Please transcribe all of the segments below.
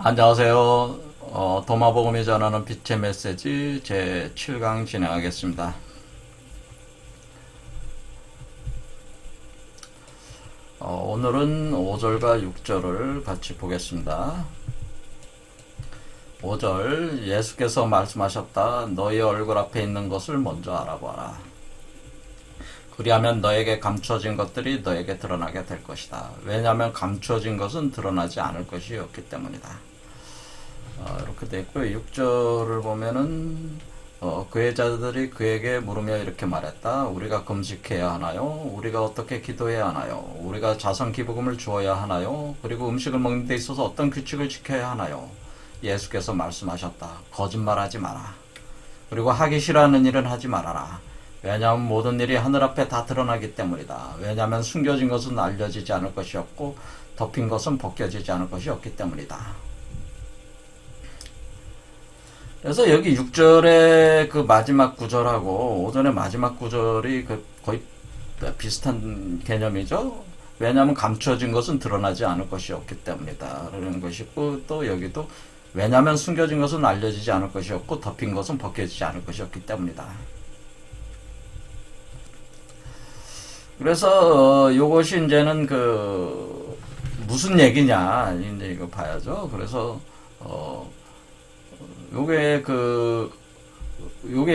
안녕하세요. 도마복음이 전하는 빛의 메시지 제 7강 진행하겠습니다. 오늘은 5절과 6절을 같이 보겠습니다. 5절, 예수께서 말씀하셨다. 너희 얼굴 앞에 있는 것을 먼저 알아봐라. 그리하면 너에게 감춰진 것들이 너에게 드러나게 될 것이다. 왜냐하면 감춰진 것은 드러나지 않을 것이 없기 때문이다. 이렇게 되어 있고요. 6절을 보면은 그의 자들이 그에게 물으며 이렇게 말했다. 우리가 금식해야 하나요? 우리가 어떻게 기도해야 하나요? 우리가 자선 기부금을 주어야 하나요? 그리고 음식을 먹는 데 있어서 어떤 규칙을 지켜야 하나요? 예수께서 말씀하셨다. 거짓말하지 마라. 그리고 하기 싫어하는 일은 하지 말아라. 왜냐하면 모든 일이 하늘 앞에 다 드러나기 때문이다. 왜냐하면 숨겨진 것은 알려지지 않을 것이 없고 덮인 것은 벗겨지지 않을 것이 없기 때문이다. 그래서 여기 6절의 그 마지막 구절하고 5절의 마지막 구절이 거의 비슷한 개념이죠. 왜냐하면 감춰진 것은 드러나지 않을 것이 없기 때문이다. 라는 것이고, 또 여기도 왜냐하면 숨겨진 것은 알려지지 않을 것이 없고 덮인 것은 벗겨지지 않을 것이 없기 때문이다. 그래서 요것이 이제는 무슨 얘기냐 이제 이거 봐야죠. 그래서 요게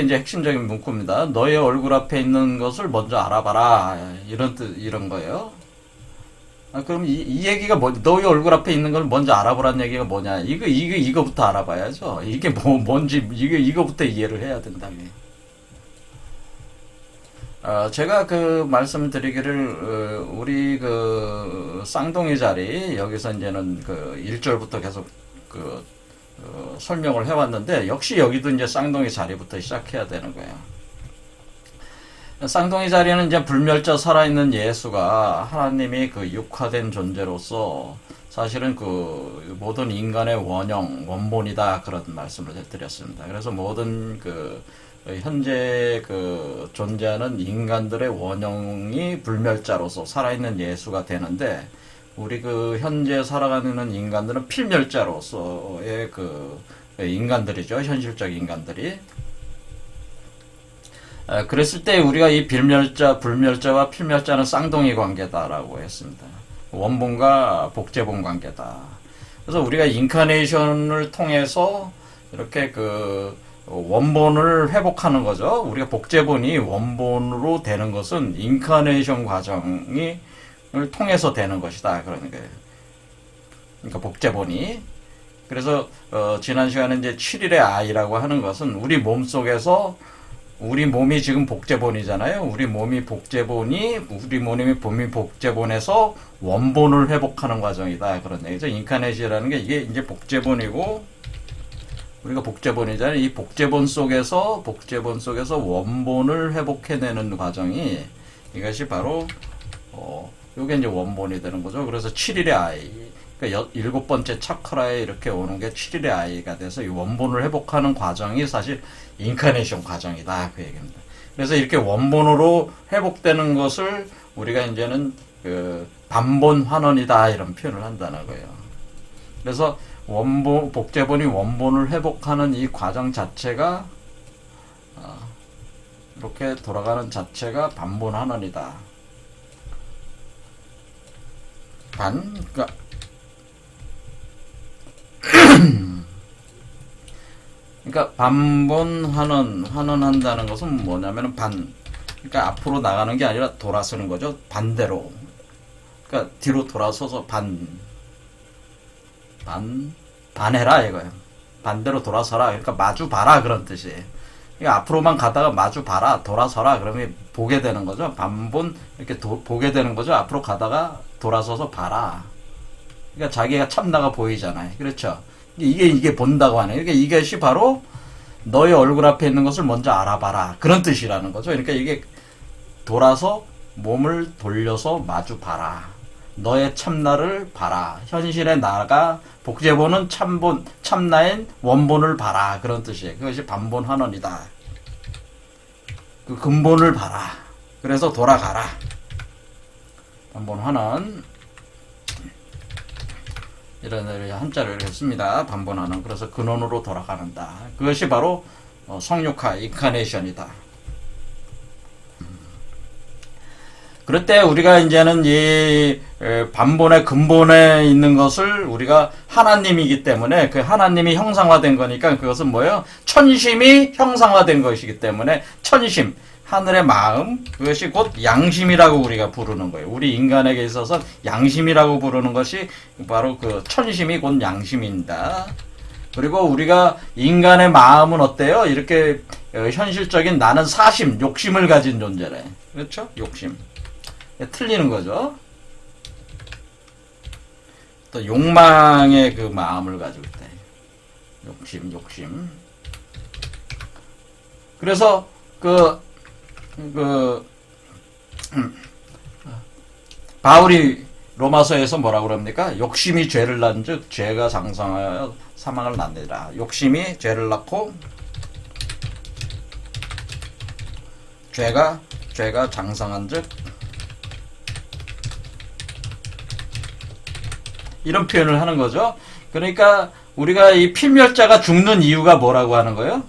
이제 핵심적인 문구입니다. 너의 얼굴 앞에 있는 것을 먼저 알아봐라. 이런 거예요. 그럼 이 얘기가 너의 얼굴 앞에 있는 걸 먼저 알아보라는 얘기가 뭐냐? 이거부터 알아봐야죠. 이게 뭔지, 이거부터 이해를 해야 된다며. 제가 말씀을 드리기를, 우리 쌍둥이 자리, 여기서 이제는 1절부터 계속 설명을 해왔는데, 역시 여기도 이제 쌍둥이 자리부터 시작해야 되는 거예요. 쌍둥이 자리는 이제 불멸자 살아있는 예수가 하나님이 육화된 존재로서 사실은 모든 인간의 원본이다. 그런 말씀을 드렸습니다. 그래서 모든 현재 존재하는 인간들의 원형이 불멸자로서 살아있는 예수가 되는데, 우리 현재 살아가는 인간들은 필멸자로서의 인간들이죠. 현실적 인간들이. 그랬을 때 우리가 이 불멸자와 필멸자는 쌍둥이 관계다라고 했습니다. 원본과 복제본 관계다. 그래서 우리가 인카네이션을 통해서 이렇게 원본을 회복하는 거죠. 우리가 복제본이 원본으로 되는 것은 인카네이션 과정을 통해서 되는 것이다. 그러는 거예요. 그러니까 복제본이. 그래서 지난 시간에 이제 7일의 아이라고 하는 것은 우리 몸 속에서 우리 몸이 지금 복제본이잖아요. 우리 몸이 복제본에서 원본을 회복하는 과정이다. 그런 얘기죠. 인카네이션이라는 게 이게 이제 복제본이고, 우리가 복제본이잖아요. 이 복제본 속에서 원본을 회복해내는 과정이, 이것이 바로 요게 이제 원본이 되는 거죠. 그래서 7일의 아이, 그러니까 7번째 차크라에 이렇게 오는 게 7일의 아이가 돼서 이 원본을 회복하는 과정이 사실 인카네이션 과정이다. 그 얘기입니다. 그래서 이렇게 원본으로 회복되는 것을 우리가 이제는 반본 환원이다. 이런 표현을 한다는 거예요. 그래서 복제본이 원본을 회복하는 이 과정 자체가 이렇게 돌아가는 자체가 반본 환원이다. 그러니까 그러니까 반본 환원한다는 것은 뭐냐면은 그러니까 앞으로 나가는 게 아니라 돌아서는 거죠. 반대로. 그러니까 뒤로 돌아서서 반해라 이거예요. 반대로 돌아서라. 그러니까 마주 봐라 그런 뜻이에요. 그러니까 앞으로만 가다가 마주 봐라, 돌아서라. 그러면 보게 되는 거죠. 반본 이렇게 보게 되는 거죠. 앞으로 가다가 돌아서서 봐라. 그러니까 자기가 참나가 보이잖아요. 그렇죠? 이게 본다고 하네. 그러니까 이것이 바로 너의 얼굴 앞에 있는 것을 먼저 알아봐라. 그런 뜻이라는 거죠. 그러니까 이게 돌아서 몸을 돌려서 마주 봐라. 너의 참나를 봐라. 현실의 나가 복제본은 참나인 원본을 봐라. 그런 뜻이에요. 그것이 반본 환원이다. 근본을 봐라. 그래서 돌아가라. 반본 환원. 이런 한자를 이렇게 씁니다. 반본하는. 그래서 근원으로 돌아가는다. 그것이 바로 성육화, 인카네이션이다. 그럴 때 우리가 이제는 이 반본의 근본에 있는 것을 우리가 하나님이기 때문에 그 하나님이 형상화된 거니까 그것은 뭐예요? 천심이 형상화된 것이기 때문에 천심, 하늘의 마음, 그것이 곧 양심이라고 우리가 부르는 거예요. 우리 인간에게 있어서 양심이라고 부르는 것이 바로 그 천심이 곧 양심입니다. 그리고 우리가 인간의 마음은 어때요? 이렇게 현실적인 나는 사심, 욕심을 가진 존재래. 그렇죠? 욕심. 틀리는 거죠. 또 욕망의 그 마음을 가지고 있다. 욕심. 그래서 바울이 로마서에서 뭐라고 그럽니까? 욕심이 죄를 낳은즉 죄가 장성하여 사망을 낳느니라. 욕심이 죄를 낳고 죄가 장성한즉 이런 표현을 하는 거죠. 그러니까 우리가 이 필멸자가 죽는 이유가 뭐라고 하는 거예요?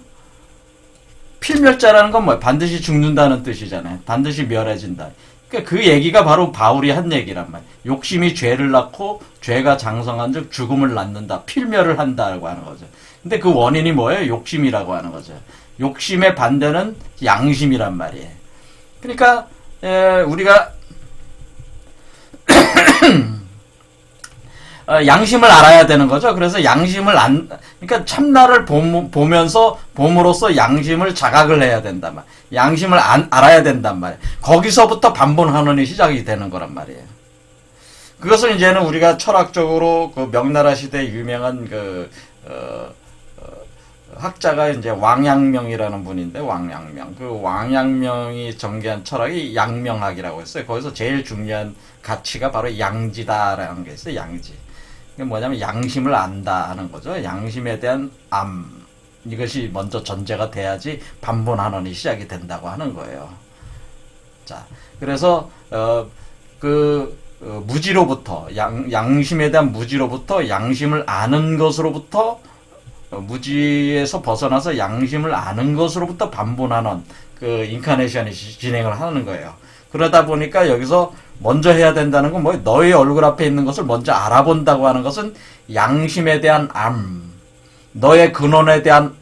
필멸자라는 건 뭐예요? 반드시 죽는다는 뜻이잖아요. 반드시 멸해진다. 그러니까 그 얘기가 바로 바울이 한 얘기란 말이에요. 욕심이 죄를 낳고 죄가 장성한 즉 죽음을 낳는다. 필멸을 한다라고 하는 거죠. 근데 그 원인이 뭐예요? 욕심이라고 하는 거죠. 욕심의 반대는 양심이란 말이에요. 그러니까 우리가 양심을 알아야 되는 거죠. 그래서 양심을 그러니까 참나를 봄으로써 양심을 자각을 해야 된단 말이에요. 양심을 알아야 된단 말이에요. 거기서부터 반본하는이 시작이 되는 거란 말이에요. 그것을 이제는 우리가 철학적으로 그 명나라 시대 유명한 학자가 이제 왕양명이라는 분인데, 왕양명. 그 왕양명이 전개한 철학이 양명학이라고 했어요. 거기서 제일 중요한 가치가 바로 양지다라는 게 있어요. 양지. 이게 뭐냐면 양심을 안다 하는 거죠. 양심에 대한 이것이 먼저 전제가 돼야지 반본한원이 시작이 된다고 하는 거예요. 자, 그래서 무지로부터 양심에 대한 무지로부터 양심을 아는 것으로부터 무지에서 벗어나서 양심을 아는 것으로부터 반본한원 그 인카네이션이 진행을 하는 거예요. 그러다 보니까 여기서 먼저 해야 된다는 건 뭐예요? 너의 얼굴 앞에 있는 것을 먼저 알아본다고 하는 것은 양심에 대한 너의 근원에 대한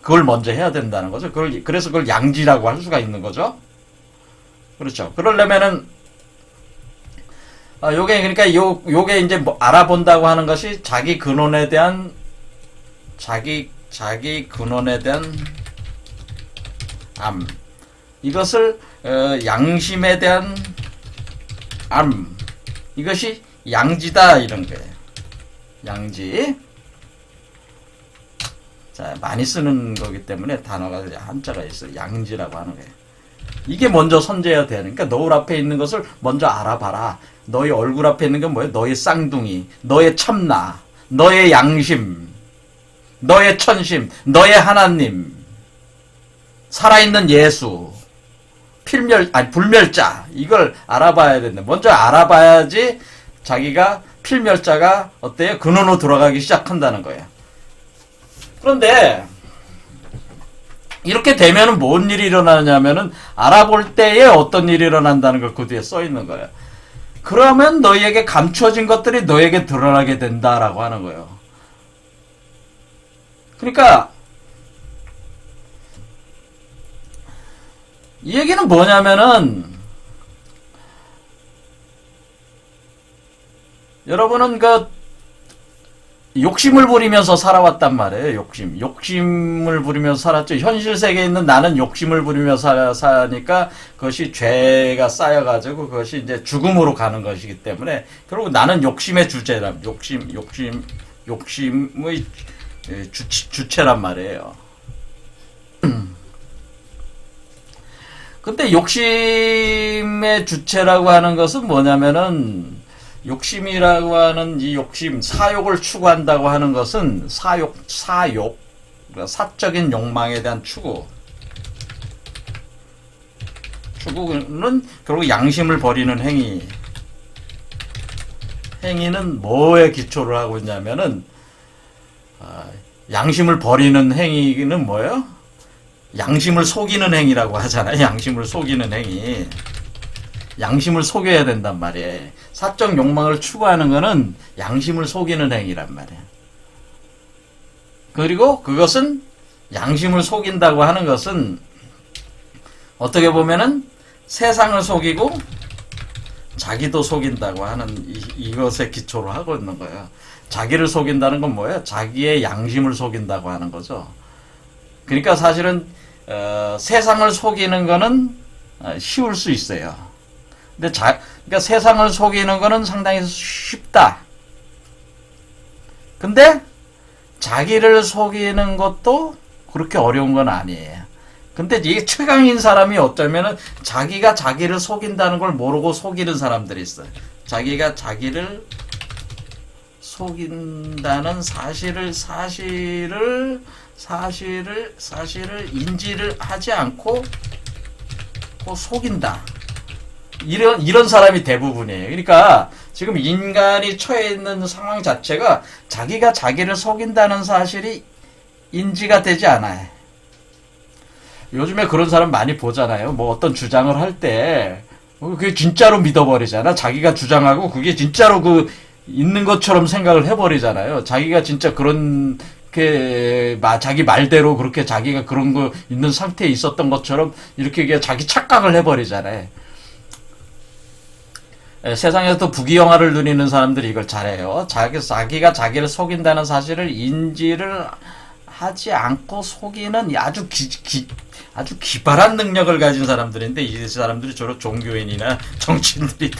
그걸 먼저 해야 된다는 거죠. 그래서 그걸 양지라고 할 수가 있는 거죠. 그렇죠. 그러려면은 요게 그러니까 요게 이제 뭐 알아본다고 하는 것이 자기 근원에 대한 이것을 양심에 대한 이것이 양지다 이런 거예요. 양지. 자, 많이 쓰는 거기 때문에 단어가 한자가 있어요. 양지라고 하는 거예요. 이게 먼저 선제해야 돼. 그러니까 너울 앞에 있는 것을 먼저 알아봐라. 너의 얼굴 앞에 있는 건 뭐예요? 너의 쌍둥이, 너의 참나, 너의 양심, 너의 천심, 너의 하나님, 살아있는 예수, 불멸자, 이걸 알아봐야 된다. 먼저 알아봐야지 자기가 필멸자가 어때요? 근원으로 돌아가기 시작한다는 거예요. 그런데 이렇게 되면은 뭔 일이 일어나냐면은 알아볼 때에 어떤 일이 일어난다는 걸 그 뒤에 써 있는 거예요. 그러면 너희에게 감추어진 것들이 너희에게 드러나게 된다라고 하는 거예요. 그러니까 이 얘기는 뭐냐면은 여러분은 욕심을 부리면서 살아왔단 말이에요. 욕심을 부리면서 살았죠. 현실 세계에 있는 나는 욕심을 부리면서 사니까 그것이 죄가 쌓여가지고 그것이 이제 죽음으로 가는 것이기 때문에 결국 나는 욕심의 주체란 욕심의 주체란 말이에요. 근데 욕심의 주체라고 하는 것은 뭐냐면은 욕심이라고 하는 이 욕심, 사욕을 추구한다고 하는 것은 사욕, 그러니까 사적인 욕망에 대한 추구는 결국 양심을 버리는 행위는 뭐에 기초를 하고 있냐면은 양심을 버리는 행위는 뭐예요? 양심을 속이는 행위라고 하잖아요. 양심을 속이는 행위. 양심을 속여야 된단 말이에요. 사적 욕망을 추구하는 거는 양심을 속이는 행위란 말이에요. 그리고 그것은 양심을 속인다고 하는 것은 어떻게 보면은 세상을 속이고 자기도 속인다고 하는 이것에 기초로 하고 있는 거예요. 자기를 속인다는 건 뭐예요? 자기의 양심을 속인다고 하는 거죠. 그러니까 사실은 세상을 속이는 거는 쉬울 수 있어요. 근데 그러니까 세상을 속이는 거는 상당히 쉽다. 근데 자기를 속이는 것도 그렇게 어려운 건 아니에요. 근데 이게 최강인 사람이 어쩌면은 자기가 자기를 속인다는 걸 모르고 속이는 사람들이 있어요. 자기가 자기를 속인다는 사실을 인지를 하지 않고 속인다. 이런 사람이 대부분이에요. 그러니까 지금 인간이 처해 있는 상황 자체가 자기가 자기를 속인다는 사실이 인지가 되지 않아요. 요즘에 그런 사람 많이 보잖아요. 뭐 어떤 주장을 할 때 그게 진짜로 믿어버리잖아. 자기가 주장하고 그게 진짜로 있는 것처럼 생각을 해버리잖아요. 자기가 진짜 자기 말대로 그렇게 자기가 그런 거 있는 상태에 있었던 것처럼 이렇게 자기 착각을 해버리잖아요. 세상에서도 부귀영화를 누리는 사람들이 이걸 잘해요. 자기가 자기를 속인다는 사실을 인지를 하지 않고 속이는 아주 기발한 능력을 가진 사람들인데, 이 사람들이 주로 종교인이나 정치인들이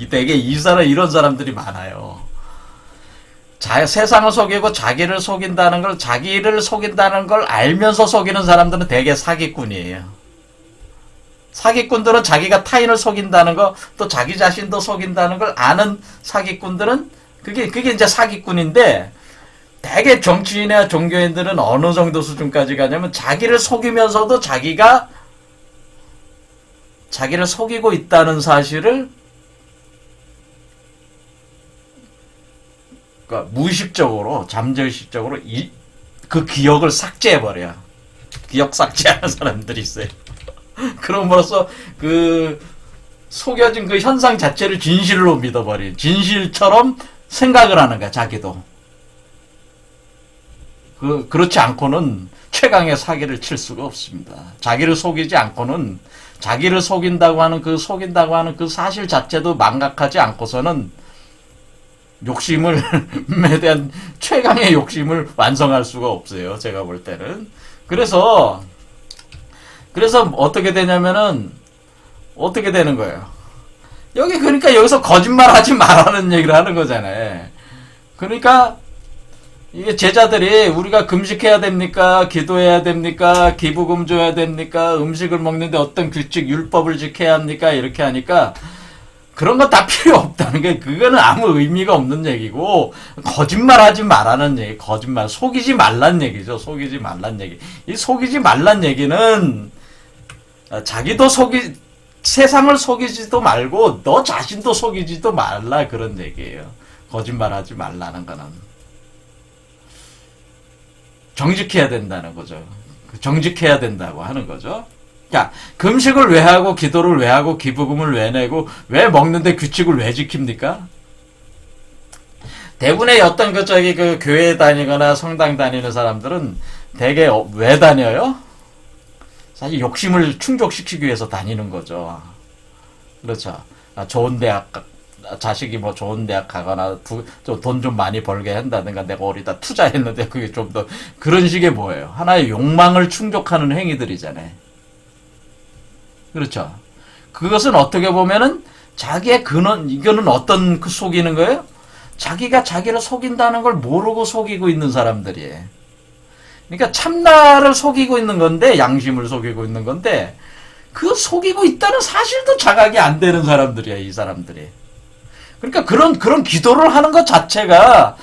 되게 이런 사람들이 많아요. 세상을 속이고 자기를 속인다는 걸 알면서 속이는 사람들은 되게 사기꾼이에요. 사기꾼들은 자기가 타인을 속인다는 거, 또 자기 자신도 속인다는 걸 아는 사기꾼들은 그게 이제 사기꾼인데, 대개 정치인이나 종교인들은 어느 정도 수준까지 가냐면 자기를 속이면서도 자기를 속이고 있다는 사실을 그러니까 무의식적으로, 잠재의식적으로 그 기억을 삭제해버려요. 기억 삭제하는 사람들이 있어요. 그럼으로써 속여진 그 현상 자체를 진실로 믿어버린, 진실처럼 생각을 하는 거야, 자기도. 그렇지 않고는 최강의 사기를 칠 수가 없습니다. 자기를 속이지 않고는, 자기를 속인다고 하는 그 사실 자체도 망각하지 않고서는 욕심에 대한 최강의 욕심을 완성할 수가 없어요. 제가 볼 때는. 그래서 어떻게 되냐면은, 어떻게 되는 거예요? 그러니까 여기서 거짓말 하지 말라는 얘기를 하는 거잖아요. 그러니까, 이게 제자들이 우리가 금식해야 됩니까? 기도해야 됩니까? 기부금 줘야 됩니까? 음식을 먹는데 어떤 규칙, 율법을 지켜야 합니까? 이렇게 하니까, 그런 거 다 필요 없다는 게, 그거는 아무 의미가 없는 얘기고, 거짓말 하지 말라는 얘기, 속이지 말란 얘기죠. 속이지 말란 얘기. 이 속이지 말란 얘기는, 자기도 세상을 속이지도 말고, 너 자신도 속이지도 말라, 그런 얘기예요. 거짓말 하지 말라는 거는. 정직해야 된다는 거죠. 정직해야 된다고 하는 거죠. 야, 금식을 왜 하고, 기도를 왜 하고, 기부금을 왜 내고, 왜 먹는데 규칙을 왜 지킵니까? 대부분의 어떤 교회 다니거나 성당 다니는 사람들은 대개 왜 다녀요? 사실 욕심을 충족시키기 위해서 다니는 거죠. 그렇죠. 좋은 대학, 자식이 좋은 대학 가거나 돈 좀 많이 벌게 한다든가, 내가 어디다 투자했는데 그게 좀 더, 그런 식의 뭐예요? 하나의 욕망을 충족하는 행위들이잖아요. 그렇죠. 그것은 어떻게 보면은 자기의 이거는 어떤 속이는 거예요? 자기가 자기를 속인다는 걸 모르고 속이고 있는 사람들이에요. 그러니까 참나를 속이고 있는 건데, 양심을 속이고 있는 건데, 그 속이고 있다는 사실도 자각이 안 되는 사람들이야, 이 사람들이. 그러니까 그런 기도를 하는 것 자체가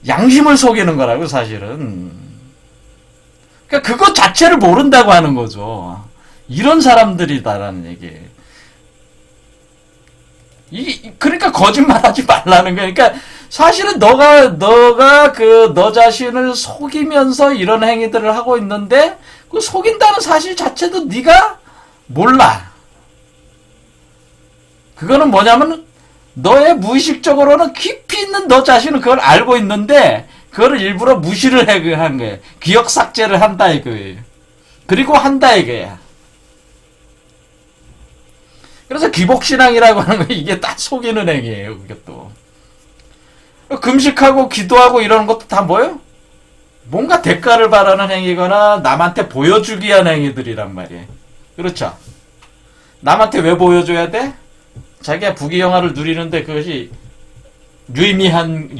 양심을 속이는 거라고, 사실은. 그러니까 그것 자체를 모른다고 하는 거죠. 이런 사람들이다라는 얘기예요. 그러니까 거짓말하지 말라는 거야. 그러니까 사실은 너가 너 자신을 속이면서 이런 행위들을 하고 있는데 그 속인다는 사실 자체도 네가 몰라. 그거는 뭐냐면 너의 무의식적으로는 깊이 있는 너 자신은 그걸 알고 있는데 그거를 일부러 무시를 한 거예요. 기억 삭제를 한다 이거예요. 그리고 한다 이거야. 그래서 기복신앙이라고 하는 거 이게 딱 속이는 행위예요. 그게 또 금식하고 기도하고 이러는 것도 다 뭐예요? 뭔가 대가를 바라는 행위거나 남한테 보여주기 위한 행위들이란 말이에요. 그렇죠? 남한테 왜 보여줘야 돼? 자기가 부귀영화를 누리는데 그것이 유의미한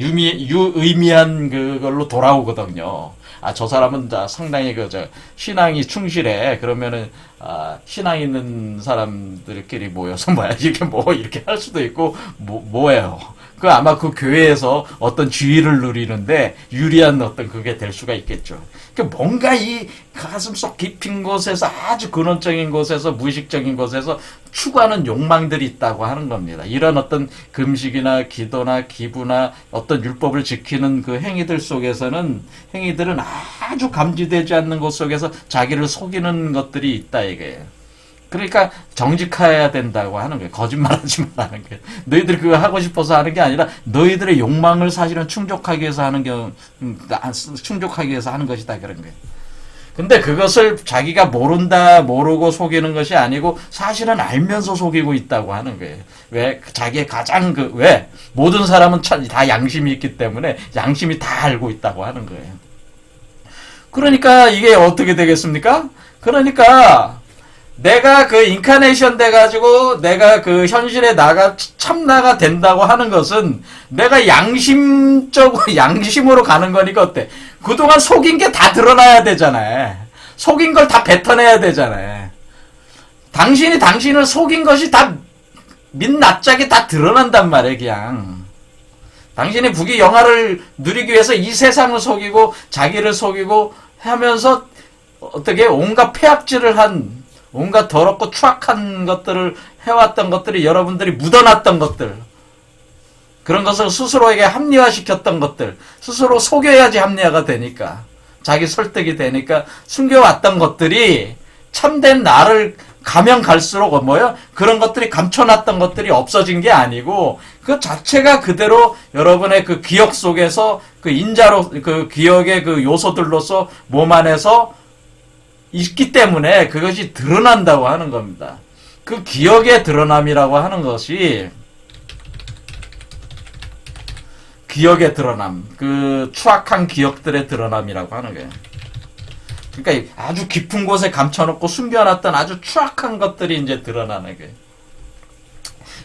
그걸로 돌아오거든요. 아, 저 사람은 상당히 신앙이 충실해. 그러면은, 신앙 있는 사람들끼리 모여서 이렇게 할 수도 있고, 뭐예요. 아마 그 교회에서 어떤 지위를 누리는데 유리한 어떤 그게 될 수가 있겠죠. 뭔가 이 가슴속 깊은 곳에서 아주 근원적인 곳에서 무의식적인 곳에서 추구하는 욕망들이 있다고 하는 겁니다. 이런 어떤 금식이나 기도나 기부나 어떤 율법을 지키는 그 행위들은 아주 감지되지 않는 곳 속에서 자기를 속이는 것들이 있다 이거예요. 그러니까 정직해야 된다고 하는 거예요. 거짓말하지 말라는 거예요. 너희들이 그거 하고 싶어서 하는 게 아니라 너희들의 욕망을 사실은 충족하기 위해서 하는 것이다 그런 거예요. 근데 그것을 자기가 모르고 속이는 것이 아니고 사실은 알면서 속이고 있다고 하는 거예요. 왜? 자기의 가장 왜? 모든 사람은 다 양심이 있기 때문에 양심이 다 알고 있다고 하는 거예요. 그러니까 이게 어떻게 되겠습니까? 그러니까 내가 인카네이션 돼가지고 내가 현실에 참나가 된다고 하는 것은 내가 양심으로 가는 거니까 어때? 그동안 속인 게 다 드러나야 되잖아요. 속인 걸 다 뱉어내야 되잖아요. 당신이 당신을 속인 것이 다 민낯짝이 다 드러난단 말이에요, 그냥. 당신이 부귀영화를 누리기 위해서 이 세상을 속이고 자기를 속이고 하면서 어떻게 온갖 폐악질을 온갖 더럽고 추악한 것들을 해왔던 것들이 여러분들이 묻어놨던 것들, 그런 것을 스스로에게 합리화시켰던 것들, 스스로 속여야지 합리화가 되니까, 자기 설득이 되니까 숨겨왔던 것들이 참된 나를 가면 갈수록 그런 것들이 감춰놨던 것들이 없어진 게 아니고 그 자체가 그대로 여러분의 그 기억 속에서 그 기억의 그 요소들로서 몸 안에서 있기 때문에 그것이 드러난다고 하는 겁니다. 그 기억의 드러남이라고 하는 것이 기억의 드러남, 그 추악한 기억들의 드러남이라고 하는 거예요. 그러니까 아주 깊은 곳에 감춰놓고 숨겨놨던 아주 추악한 것들이 이제 드러나는 거예요.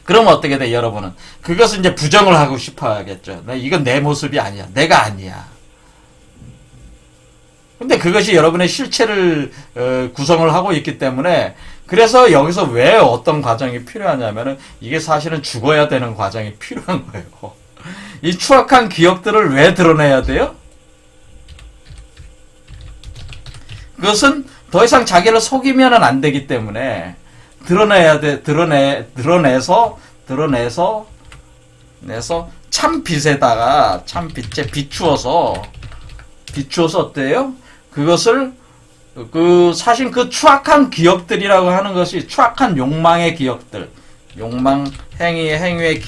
그럼 어떻게 돼, 여러분은? 그것을 이제 부정을 하고 싶어 하겠죠. 이건 내 모습이 아니야. 내가 아니야. 근데 그것이 여러분의 실체를 구성을 하고 있기 때문에 그래서 여기서 왜 어떤 과정이 필요하냐면은 이게 사실은 죽어야 되는 과정이 필요한 거예요. 이 추악한 기억들을 왜 드러내야 돼요? 그것은 더 이상 자기를 속이면은 안 되기 때문에 드러내야 돼. 드러내서 참빛에다가 참빛에 비추어서 어때요? 그것을 사실 그 추악한 기억들이라고 하는 것이 추악한 욕망의 기억들, 욕망 행위의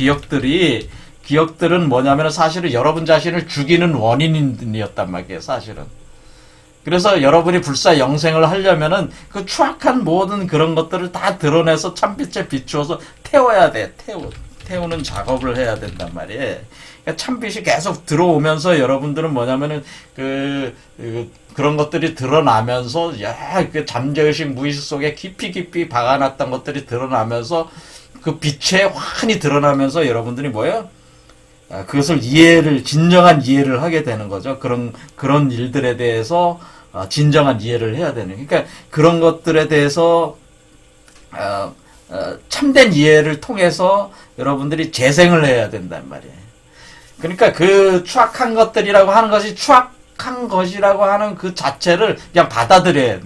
기억들은 뭐냐면 사실은 여러분 자신을 죽이는 원인이었단 말이에요, 사실은. 그래서 여러분이 불사 영생을 하려면은 그 추악한 모든 그런 것들을 다 드러내서 참빛에 비추어서 태워야 돼. 태우는 작업을 해야 된단 말이에요. 그러니까 참빛이 계속 들어오면서 여러분들은 뭐냐면은 그런 것들이 드러나면서 그 잠재의식 무의식 속에 깊이 박아놨던 것들이 드러나면서 그 빛에 환히 드러나면서 여러분들이 뭐예요? 그것을 진정한 이해를 하게 되는 거죠. 그런 일들에 대해서 진정한 이해를 해야 되는. 그러니까 그런 것들에 대해서 참된 이해를 통해서 여러분들이 재생을 해야 된단 말이에요. 그러니까 그 추악한 것들이라고 하는 것이 추악한 것이라고 하는 그 자체를 그냥 받아들여야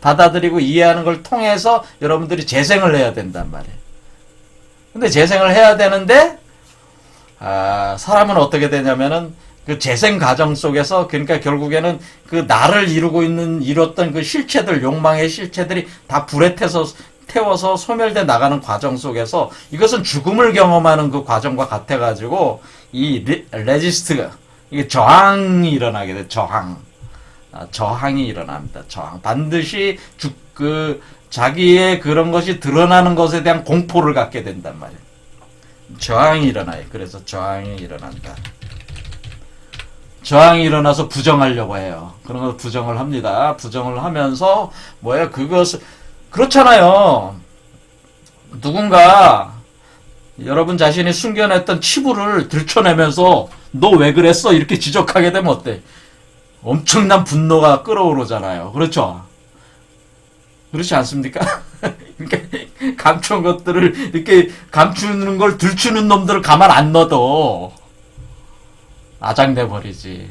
받아들이고 이해하는 걸 통해서 여러분들이 재생을 해야 된단 말이에요. 근데 재생을 해야 되는데 사람은 어떻게 되냐면은 그 재생 과정 속에서 그러니까 결국에는 그 나를 이뤘던 그 실체들, 욕망의 실체들이 다 불에 태워서 소멸돼 나가는 과정 속에서 이것은 죽음을 경험하는 그 과정과 같아가지고 이 레지스트가 이게 저항이 일어나게 돼. 저항이 일어납니다. 저항. 반드시 자기의 그런 것이 드러나는 것에 대한 공포를 갖게 된단 말이에요. 저항이 일어나요. 그래서 저항이 일어난다. 저항이 일어나서 부정하려고 해요. 그런 걸 부정을 합니다. 부정을 하면서 그것을 그렇잖아요. 누군가 여러분 자신이 숨겨냈던 치부를 들춰내면서 너 왜 그랬어? 이렇게 지적하게 되면 어때? 엄청난 분노가 끓어오르잖아요. 그렇죠? 그렇지 않습니까? 이렇게 감춘 것들을 이렇게 감추는 걸 들추는 놈들을 가만 안 놔둬. 아작내 버리지.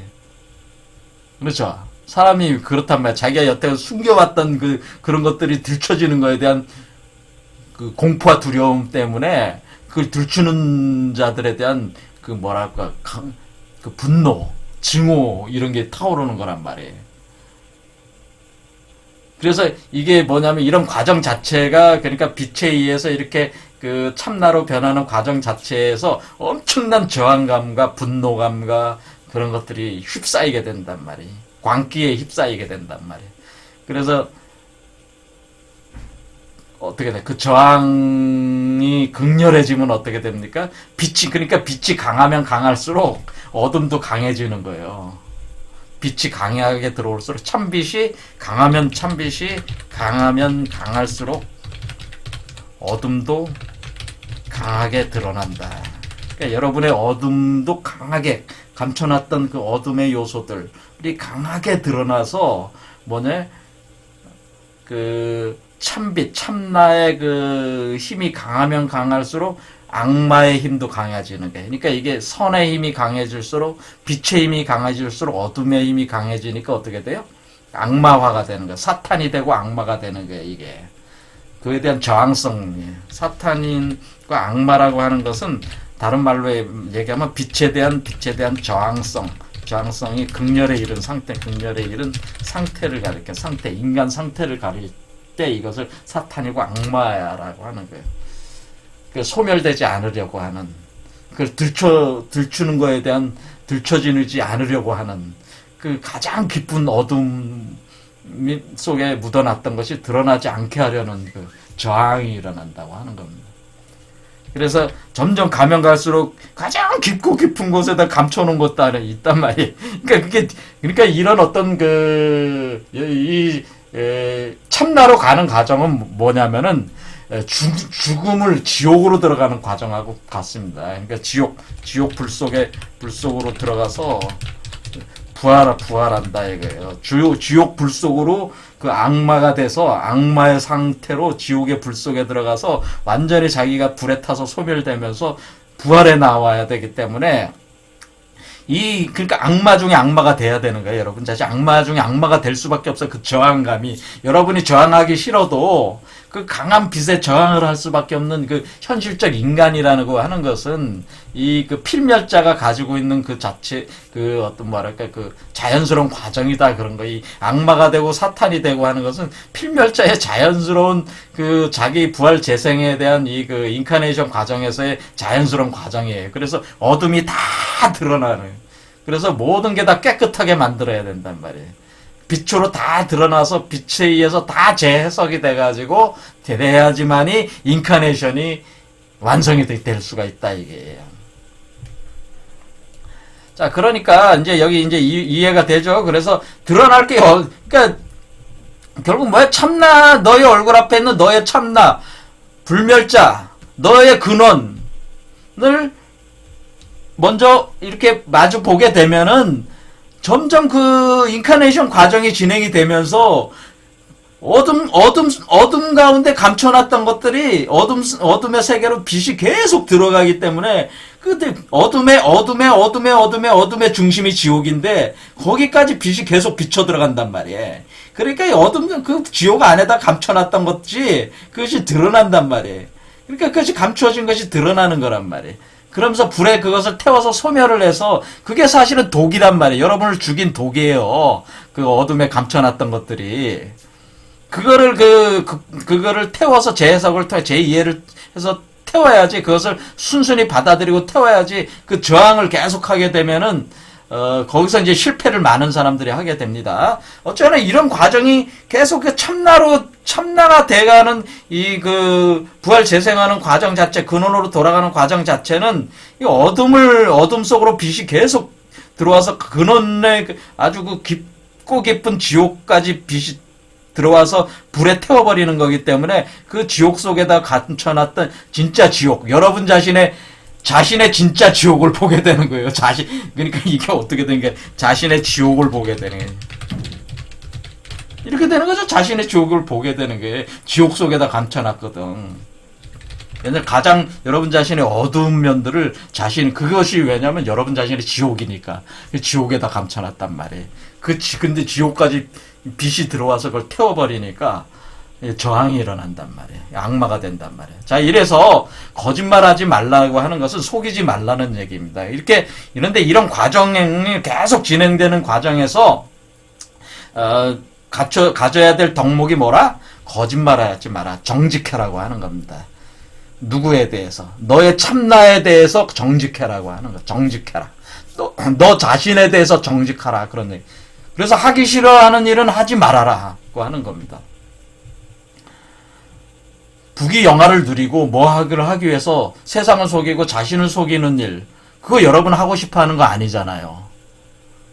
그렇죠? 사람이 그렇단 말이야. 자기가 여태껏 숨겨왔던 그런 것들이 들춰지는 거에 대한 그 공포와 두려움 때문에 그걸 들추는 자들에 대한 그 뭐랄까, 그 분노, 증오, 이런 게 타오르는 거란 말이에요. 그래서 이게 뭐냐면 이런 과정 자체가 그러니까 빛에 의해서 이렇게 그 참나로 변하는 과정 자체에서 엄청난 저항감과 분노감과 그런 것들이 휩싸이게 된단 말이에요. 광기에 휩싸이게 된단 말이에요. 그래서 어떻게 돼? 그 저항이 극렬해지면 어떻게 됩니까? 그러니까 빛이 강하면 강할수록 어둠도 강해지는 거예요. 빛이 강하게 들어올수록 참빛이 강하면 강할수록 어둠도 강하게 드러난다. 그러니까 여러분의 어둠도 강하게 감춰놨던 그 어둠의 요소들이 강하게 드러나서 그 참빛, 참나의 그 힘이 강하면 강할수록 악마의 힘도 강해지는 게. 그러니까 이게 선의 힘이 강해질수록 빛의 힘이 강해질수록 어둠의 힘이 강해지니까 어떻게 돼요? 악마화가 되는 거예요. 사탄이 되고 악마가 되는 거예요, 이게. 그에 대한 저항성이에요. 사탄인과 악마라고 하는 것은 다른 말로 얘기하면 빛에 대한 저항성이 극렬에 이른 상태를 가리켜 인간 상태를 가릴 때 이것을 사탄이고 악마야라고 하는 거예요. 그 소멸되지 않으려고 하는, 그걸 들추는 거에 대한 들춰지지 않으려고 하는 그 가장 깊은 어둠 속에 묻어놨던 것이 드러나지 않게 하려는 그 저항이 일어난다고 하는 겁니다. 그래서 점점 가면 갈수록 가장 깊고 깊은 곳에다 감춰놓은 것도 있단 말이에요. 그러니까 이런 어떤 참나로 가는 과정은 뭐냐면은 죽음을 지옥으로 들어가는 과정하고 같습니다. 그러니까 지옥 불속으로 들어가서 부활한다 이거예요. 지옥 불 속으로 그 악마가 돼서 악마의 상태로 지옥의 불 속에 들어가서 완전히 자기가 불에 타서 소멸되면서 부활해 나와야 되기 때문에 그러니까 악마 중에 악마가 돼야 되는 거예요, 여러분. 사실 악마 중에 악마가 될 수밖에 없어요. 그 저항감이. 여러분이 저항하기 싫어도 그 강한 빛에 저항을 할 수밖에 없는 그 현실적 인간이라는 거 하는 것은 그 필멸자가 가지고 있는 그 자체, 그 자연스러운 과정이다, 그런 거. 이 악마가 되고 사탄이 되고 하는 것은 필멸자의 자연스러운 그 자기 부활 재생에 대한 그 인카네이션 과정에서의 자연스러운 과정이에요. 그래서 어둠이 다 드러나는. 그래서 모든 게 다 깨끗하게 만들어야 된단 말이에요. 빛으로 다 드러나서 빛에 의해서 다 재해석이 돼가지고 돼야지만이 인카네이션이 완성이 될 수가 있다 이게요. 자, 그러니까 이제 여기 이제 이해가 되죠. 그래서 드러날 게 그러니까 결국 뭐야? 참나, 너의 얼굴 앞에 있는 너의 참나, 불멸자, 너의 근원을 먼저 이렇게 마주 보게 되면은 점점 그 인카네이션 과정이 진행이 되면서 어둠 가운데 감춰놨던 것들이 어둠의 세계로 빛이 계속 들어가기 때문에 그때 어둠의 중심이 지옥인데 거기까지 빛이 계속 비쳐 들어간단 말이에요. 그러니까 이 어둠은 그 지옥 안에다 감춰놨던 것이 그것이 드러난단 말이에요. 그러니까 그것이 감추어진 것이 드러나는 거란 말이에요. 그러면서 불에 그것을 태워서 소멸을 해서 그게 사실은 독이란 말이에요. 여러분을 죽인 독이에요. 그 어둠에 감춰놨던 것들이. 그거를 그거를 태워서 재해석을 통해 재이해를 해서 태워야지, 그것을 순순히 받아들이고 태워야지 그 저항을 계속하게 되면은 거기서 이제 실패를 많은 사람들이 하게 됩니다. 어쩌나 이런 과정이 계속 그 참나가 돼가는 이 그 부활 재생하는 과정 자체, 근원으로 돌아가는 과정 자체는 이 어둠 속으로 빛이 계속 들어와서 근원에 아주 그 깊고 깊은 지옥까지 빛이 들어와서 불에 태워버리는 거기 때문에 그 지옥 속에다 감춰놨던 진짜 지옥, 여러분 자신의 진짜 지옥을 보게 되는 거예요. 그러니까 이게 어떻게 된 게 자신의 지옥을 보게 되는 거예요. 이렇게 되는 거죠. 자신의 지옥을 보게 되는 게 지옥 속에다 감춰놨거든. 옛날 가장 여러분 자신의 어두운 면들을 그것이 왜냐면 여러분 자신의 지옥이니까 지옥에다 감춰놨단 말이에요. 근데 지옥까지 빛이 들어와서 그걸 태워버리니까 저항이 일어난단 말이에요. 악마가 된단 말이에요. 자, 이래서 거짓말하지 말라고 하는 것은 속이지 말라는 얘기입니다. 이런데 이런 과정이 계속 진행되는 과정에서 가져야 될 덕목이 뭐라? 거짓말하지 마라. 정직해라고 하는 겁니다. 누구에 대해서? 너의 참나에 대해서 정직해라고 하는 거. 정직해라. 너 자신에 대해서 정직하라. 그런 얘기. 그래서 하기 싫어하는 일은 하지 말아라고 하는 겁니다. 부귀 영화를 누리고 뭐하기를 하기 위해서 세상을 속이고 자신을 속이는 일, 그거 여러분 하고 싶어 하는 거 아니잖아요.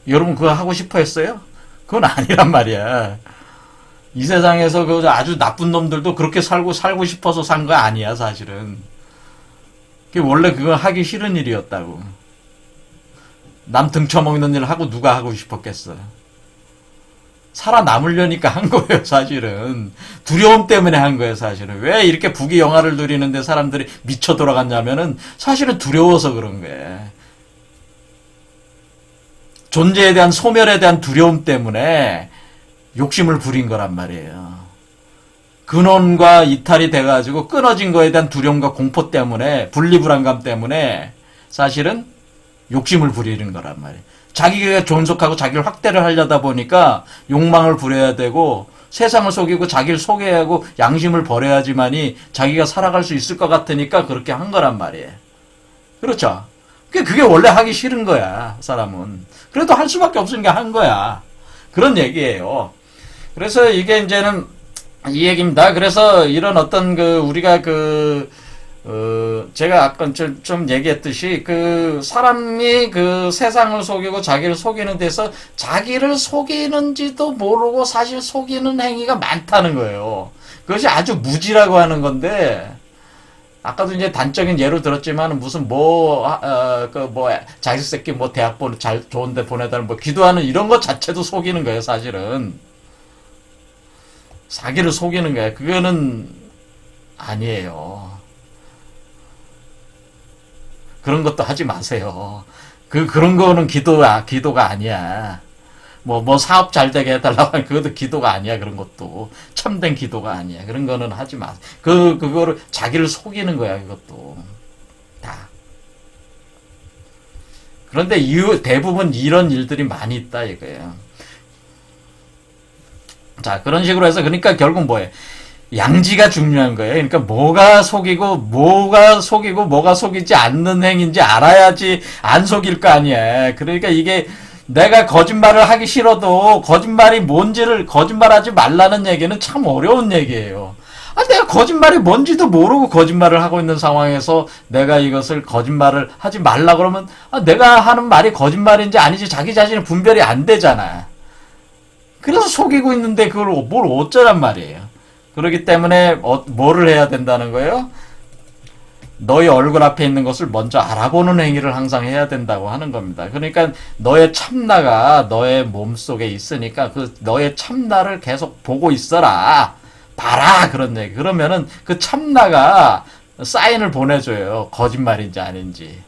여러분 그거 하고 싶어 했어요? 그건 아니란 말이야. 이 세상에서 그 아주 나쁜 놈들도 그렇게 살고 싶어서 산 거 아니야, 사실은. 원래 그거 하기 싫은 일이었다고. 남 등쳐먹는 일 하고 누가 하고 싶었겠어. 살아남으려니까 한 거예요, 사실은. 두려움 때문에 한 거예요, 사실은. 왜 이렇게 부귀 영화를 누리는데 사람들이 미쳐 돌아갔냐면은 사실은 두려워서 그런 거예요. 존재에 대한 소멸에 대한 두려움 때문에 욕심을 부린 거란 말이에요. 근원과 이탈이 돼가지고 끊어진 거에 대한 두려움과 공포 때문에, 분리불안감 때문에 사실은 욕심을 부리는 거란 말이에요. 자기가 존속하고 자기를 확대를 하려다 보니까 욕망을 부려야 되고 세상을 속이고 자기를 속여야 하고 양심을 버려야지만이 자기가 살아갈 수 있을 것 같으니까 그렇게 한 거란 말이에요. 그렇죠? 그게 원래 하기 싫은 거야, 사람은. 그래도 할 수밖에 없으니까 한 거야. 그런 얘기예요. 그래서 이게 이제는 이 얘기입니다. 그래서 이런 어떤 우리가 제가 아까 좀 얘기했듯이 사람이 세상을 속이고 자기를 속이는 데서 자기를 속이는지도 모르고 사실 속이는 행위가 많다는 거예요. 그것이 아주 무지라고 하는 건데, 아까도 이제 단적인 예로 들었지만 무슨 자식 새끼 대학 좋은데 보내달라 기도하는 이런 것 자체도 속이는 거예요, 사실은. 자기를 속이는 거예요. 그거는 아니에요. 그런 것도 하지 마세요. 그런 거는 기도가 아니야. 사업 잘 되게 해달라고 하면 그것도 기도가 아니야. 그런 것도. 참된 기도가 아니야. 그런 거는 하지 마세요. 그거를 자기를 속이는 거야, 그것도. 다. 그런데 대부분 이런 일들이 많이 있다, 이거예요. 자, 그런 식으로 해서, 그러니까 결국 뭐예요? 양지가 중요한 거예요. 그러니까 뭐가 속이고 뭐가 속이지 않는 행위인지 알아야지 안 속일 거 아니야. 그러니까 이게 내가 거짓말을 하기 싫어도 거짓말이 뭔지를 거짓말하지 말라는 얘기는 참 어려운 얘기예요. 내가 거짓말이 뭔지도 모르고 거짓말을 하고 있는 상황에서 내가 이것을 거짓말을 하지 말라 그러면 내가 하는 말이 거짓말인지 아닌지 자기 자신이 분별이 안 되잖아. 그래서 속이고 있는데 그걸 뭘 어쩌란 말이에요. 그렇기 때문에 뭐를 해야 된다는 거예요? 너의 얼굴 앞에 있는 것을 먼저 알아보는 행위를 항상 해야 된다고 하는 겁니다. 그러니까 너의 참나가 너의 몸속에 있으니까 너의 참나를 계속 보고 있어라. 봐라. 그런 얘기. 그러면은 그 참나가 사인을 보내줘요. 거짓말인지 아닌지.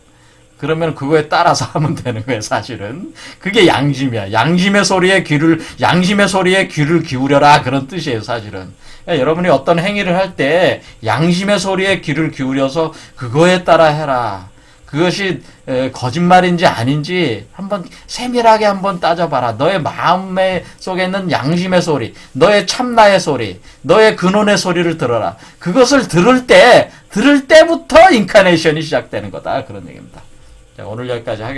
그러면 그거에 따라서 하면 되는 거예요, 사실은. 그게 양심이야. 양심의 소리에 귀를 기울여라. 그런 뜻이에요, 사실은. 그러니까 여러분이 어떤 행위를 할 때 양심의 소리에 귀를 기울여서 그거에 따라 해라. 그것이 거짓말인지 아닌지 한번 세밀하게 한번 따져봐라. 너의 마음 속에 있는 양심의 소리, 너의 참나의 소리, 너의 근원의 소리를 들어라. 그것을 들을 때부터 인카네이션이 시작되는 거다. 그런 얘기입니다. 자, 오늘 여기까지 하겠습니다.